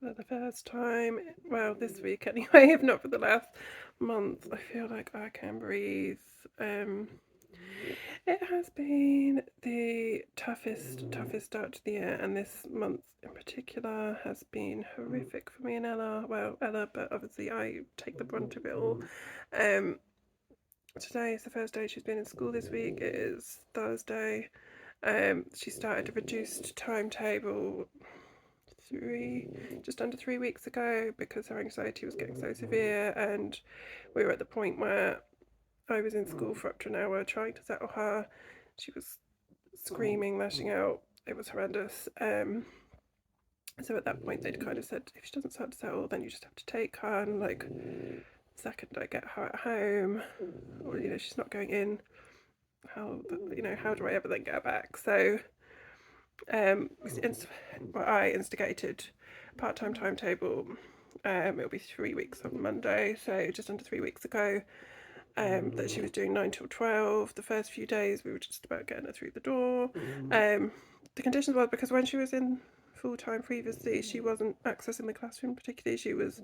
for the first time, well, this week anyway, if not for the last month, I feel like I can breathe. It has been the toughest start to the year, and this month in particular has been horrific for me and Ella. Well, Ella, but obviously I take the brunt of it all. Um, Today is the first day she's been in school this week. It is Thursday. She started a reduced timetable just under 3 weeks ago because her anxiety was getting so severe, and we were at the point where I was in school for up to an hour trying to settle her. She was screaming, lashing out. It was horrendous. So at that point, they'd kind of said, if she doesn't start to settle, then you just have to take her. And like, the second I get her at home, or she's not going in, how do I ever then get her back? So I instigated part-time timetable. It'll be 3 weeks on Monday, so just under 3 weeks ago. That she was doing 9 till 12. The first few days we were just about getting her through the door. The conditions were because when she was in full time previously, she wasn't accessing the classroom particularly. She was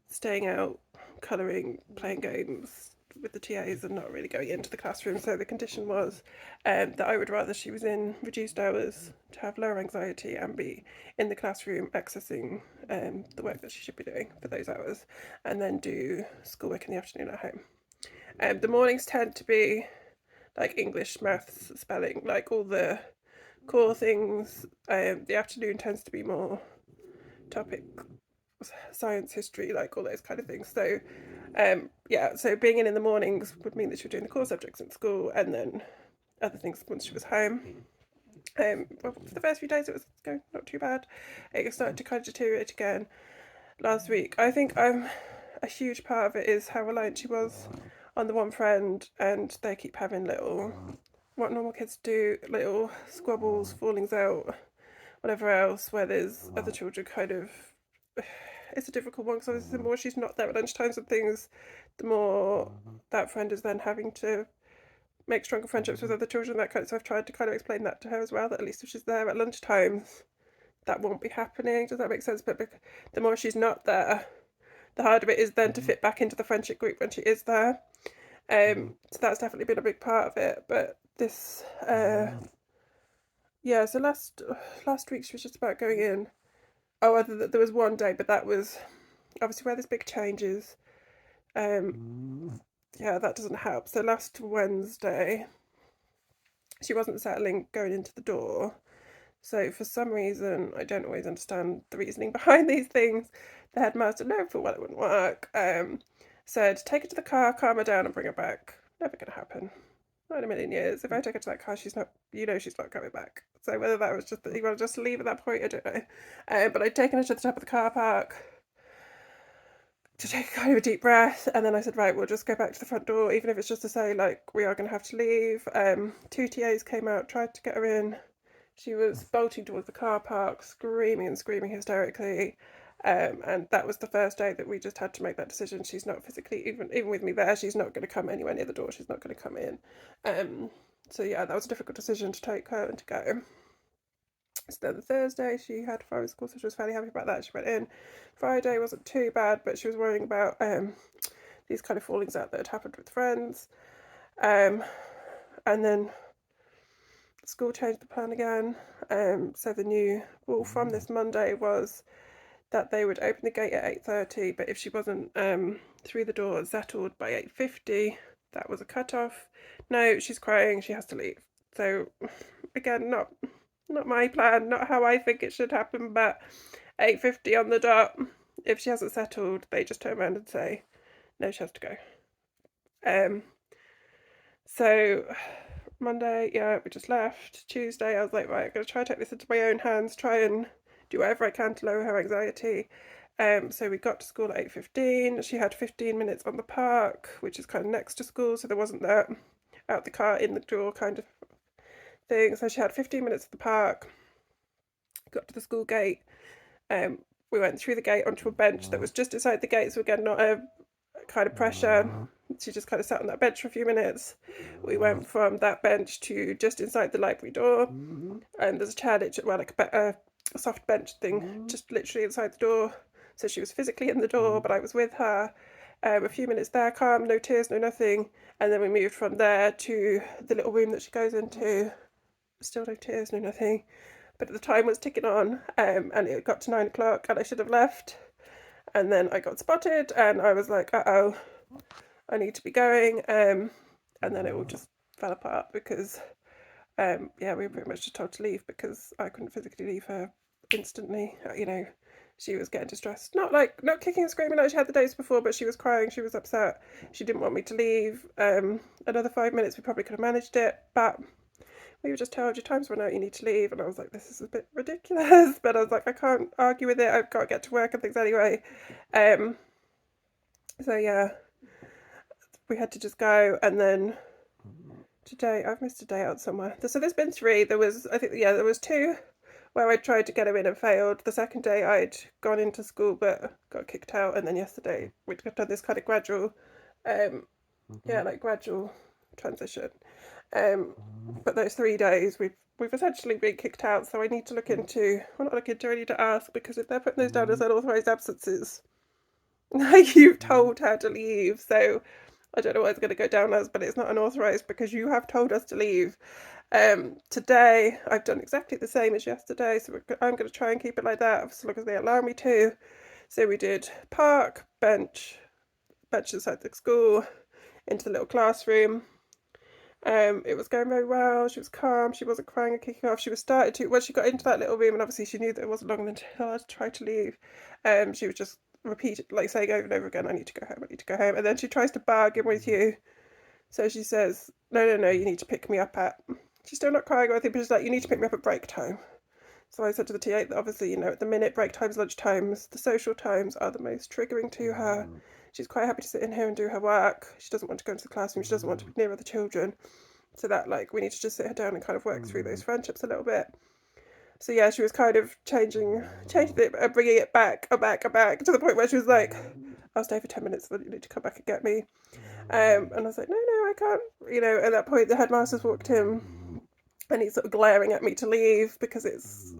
staying out, colouring, playing games with the TAs and not really going into the classroom. So the condition was that I would rather she was in reduced hours to have lower anxiety and be in the classroom accessing the work that she should be doing for those hours, and then do schoolwork in the afternoon at home. The mornings tend to be like English, maths, spelling, like all the core things. The afternoon tends to be more topic, science, history, like all those kind of things. So so being in the mornings would mean that she was doing the core subjects in school and then other things once she was home. For the first few days it was going not too bad. It started to kind of deteriorate again last week. I think a huge part of it is how reliant she was on the one friend, and they keep having little, what normal kids do, little squabbles, fallings out, whatever else, where there's other children kind of. It's a difficult one because the more she's not there at lunchtimes and things, the more that friend is then having to make stronger friendships with other children. That kind of, so I've tried to kind of explain that to her as well. That at least if she's there at lunchtimes, that won't be happening. Does that make sense? But the more she's not there, the harder it is then to fit back into the friendship group when she is there. So that's definitely been a big part of it. But this, so last week she was just about going in. Oh, there was one day, but that was obviously where there's big changes. That doesn't help. So last Wednesday, she wasn't settling going into the door. So for some reason, I don't always understand the reasoning behind these things, the headmaster, knowing full well it wouldn't work, said, take her to the car, calm her down and bring her back. Never going to happen. Not in a million years. If I take her to that car, she's not coming back. So whether that was just that you want to just leave at that point, I don't know. But I'd taken her to the top of the car park to take kind of a deep breath, and then I said, right, we'll just go back to the front door, even if it's just to say, like, we are going to have to leave. 2 TAs came out, tried to get her in. She was bolting towards the car park, screaming hysterically. And that was the first day that we just had to make that decision. She's not physically, even with me there, she's not going to come anywhere near the door. She's not going to come in. That was a difficult decision to take her and to go. So then the Thursday she had Friday school, so she was fairly happy about that. She went in. Friday wasn't too bad, but she was worrying about these kind of fallings out that had happened with friends. And then school changed the plan again. So the new rule from this Monday was that they would open the gate at 8:30, but if she wasn't through the door settled by 8:50, that was a cut-off. No, she's crying, she has to leave. So again, not my plan, not how I think it should happen, but 8:50 on the dot. If she hasn't settled, they just turn around and say, no, she has to go. So Monday, we just left. Tuesday, I was like, right, I'm going to try to take this into my own hands, try and do whatever I can to lower her anxiety. So we got to school at 8:15. She had 15 minutes on the park, which is kind of next to school, so there wasn't that out the car, in the door kind of thing. So she had 15 minutes at the park, got to the school gate. We went through the gate onto a bench that was just inside the gate, so again, not a kind of pressure. She just kind of sat on that bench for a few minutes. We went from that bench to just inside the library door, and there's a chair, like a soft bench thing just literally inside the door. So she was physically in the door, but I was with her. A few minutes there, calm, no tears, no nothing. And then we moved from there to the little room that she goes into. Still no tears, no nothing. But the time was ticking on, and it got to 9 o'clock, and I should have left. And then I got spotted, and I was like, uh-oh, I need to be going. And then it all just fell apart because, yeah, we were pretty much just told to leave because I couldn't physically leave her instantly. She was getting distressed. Not kicking and screaming like she had the days before, but she was crying, she was upset. She didn't want me to leave. Another 5 minutes, we probably could have managed it, but we were just told your time's run out, you need to leave. And I was like, this is a bit ridiculous, but I was like, I can't argue with it, I've got to get to work and things anyway. So yeah, we had to just go. And then today, I've missed a day out somewhere. So there's been three. There was two where I tried to get her in and failed. The second day I'd gone into school but got kicked out, and then yesterday we'd done this kind of gradual gradual transition. But those 3 days we've essentially been kicked out, so I need to look into, well, not look into, I need to ask, because if they're putting those down as unauthorised absences, you've told her to leave. So I don't know what it's going to go down as, but it's not unauthorised because you have told us to leave. Today I've done exactly the same as yesterday, so I'm going to try and keep it like that as long as they allow me to. So we did park, bench inside the school, into the little classroom. It was going very well. She was calm. She wasn't crying and kicking off. She was started to, when she got into that little room, and obviously she knew that it wasn't long until I tried to leave. She was just repeated, like saying over and over again, I need to go home, I need to go home. And then she tries to bargain with you. So she says, no, you need to pick me up at, she's still not crying or anything, but she's like, you need to pick me up at break time. So I said to the TA that obviously, at the minute, break times, lunch times, the social times are the most triggering to her. She's quite happy to sit in here and do her work. She doesn't want to go into the classroom. She doesn't want to be near other children. So that, we need to just sit her down and kind of work through those friendships a little bit. So yeah, she was kind of changing it and bringing it back to the point where she was like, I'll stay for 10 minutes, then you need to come back and get me. And I was like, no, I can't. At that point, the headmaster's walked in, and he's sort of glaring at me to leave because it's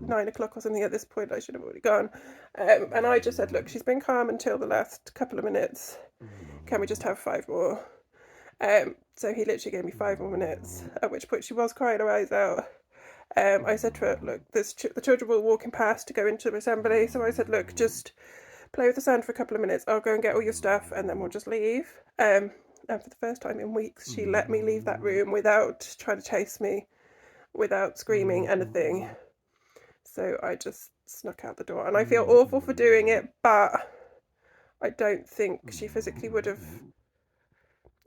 9 o'clock or something at this point. I should have already gone. And I just said, look, she's been calm until the last couple of minutes. Can we just have 5 more? So he literally gave me 5 more minutes, at which point she was crying her eyes out. I said to her, look, the children were walking past to go into assembly, so I said, look, just play with the sand for a couple of minutes, I'll go and get all your stuff, and then we'll just leave. And for the first time in weeks, she let me leave that room without trying to chase me, without screaming anything. So I just snuck out the door, and I feel awful for doing it, but I don't think she physically would have,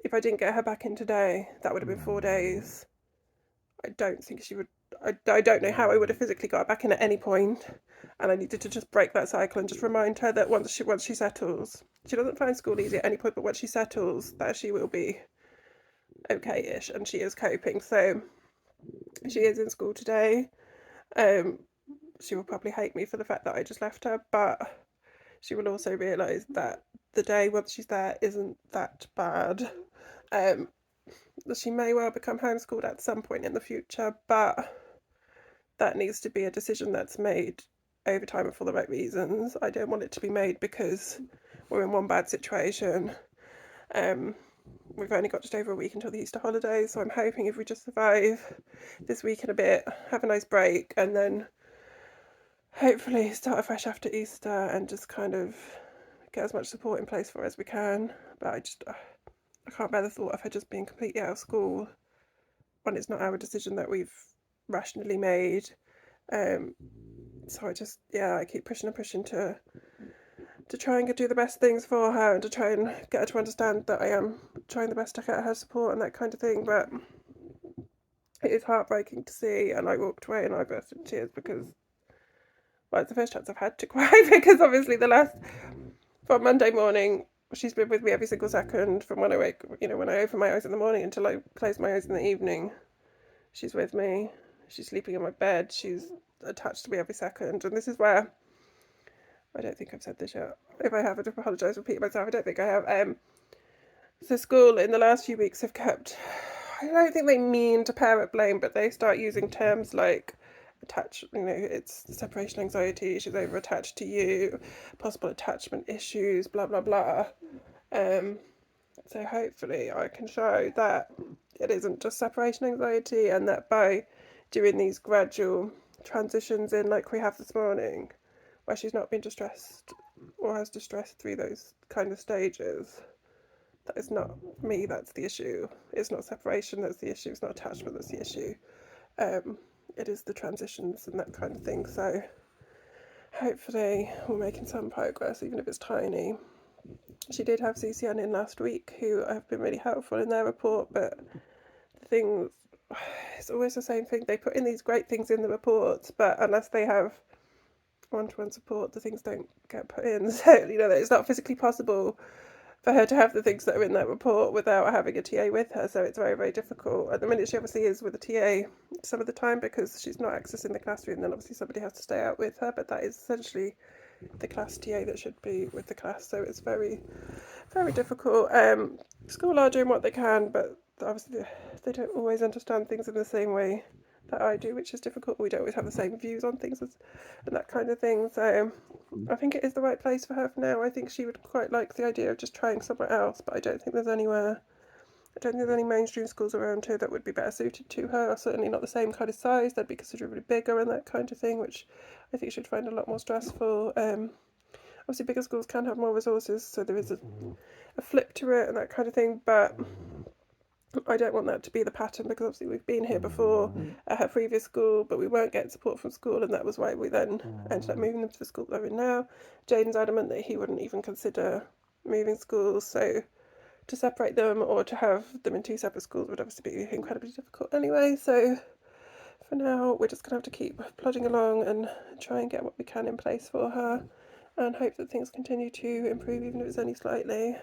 if I didn't get her back in today, that would have been 4 days. I don't think she would, I don't know how I would have physically got her back in at any point. And I needed to just break that cycle and just remind her that once she settles, she doesn't find school easy at any point, but once she settles, that she will be okay-ish, and she is coping. So she is in school today. She will probably hate me for the fact that I just left her, but she will also realise that the day once she's there isn't that bad. She may well become homeschooled at some point in the future, but that needs to be a decision that's made over time and for the right reasons. I don't want it to be made because we're in one bad situation. We've only got just over a week until the Easter holidays, so I'm hoping if we just survive this week and a bit, have a nice break, and then hopefully start afresh after Easter and just kind of get as much support in place for as we can. But I can't bear the thought of her just being completely out of school when it's not our decision that we've rationally made. So I keep pushing to try and do the best things for her, and to try and get her to understand that I am trying the best to get her support and that kind of thing. But it is heartbreaking to see, and I walked away and I burst into tears because, well, it's the first chance I've had to cry because obviously from Monday morning, she's been with me every single second from when I wake, when I open my eyes in the morning until I close my eyes in the evening. She's with me. She's sleeping in my bed. She's attached to me every second. And this is where, I don't think I've said this yet. If I have, I'd apologise, repeating myself. I don't think I have. So school in the last few weeks have kept, I don't think they mean to parent blame, but they start using terms like it's separation anxiety, she's over attached to you, possible attachment issues, blah blah blah. Um, so hopefully I can show that it isn't just separation anxiety, and that by doing these gradual transitions in like we have this morning, where she's not been distressed or has distress through those kind of stages, that is not me that's the issue. It's not separation that's the issue, it's not attachment that's the issue. Um, it is the transitions and that kind of thing. So hopefully we're making some progress, even if it's tiny. She did have CCN in last week, who have been really helpful in their report, but the things, it's always the same thing. They put in these great things in the reports, but unless they have one-to-one support, the things don't get put in. So, it's not physically possible for her to have the things that are in that report without having a TA with her. So it's very, very difficult. At the minute, she obviously is with a TA some of the time because she's not accessing the classroom. Then obviously somebody has to stay out with her, but that is essentially the class TA that should be with the class. So it's very, very difficult. School are doing what they can, but obviously they don't always understand things in the same way that I do, which is difficult. We don't always have the same views on things and that kind of thing. So I think it is the right place for her for now. I think she would quite like the idea of just trying somewhere else, but I don't think there's anywhere. I don't think there's any mainstream schools around here that would be better suited to her, or certainly not the same kind of size. They'd be considerably bigger and that kind of thing, which I think she'd find a lot more stressful. Obviously, bigger schools can have more resources, so there is a flip to it and that kind of thing, but I don't want that to be the pattern, because obviously we've been here before at her previous school, but we weren't getting support from school, and that was why we then ended up moving them to the school they're in now. Jaden's adamant that he wouldn't even consider moving schools, so to separate them or to have them in two separate schools would obviously be incredibly difficult anyway. So for now, we're just going to have to keep plodding along and try and get what we can in place for her, and hope that things continue to improve, even if it's only slightly.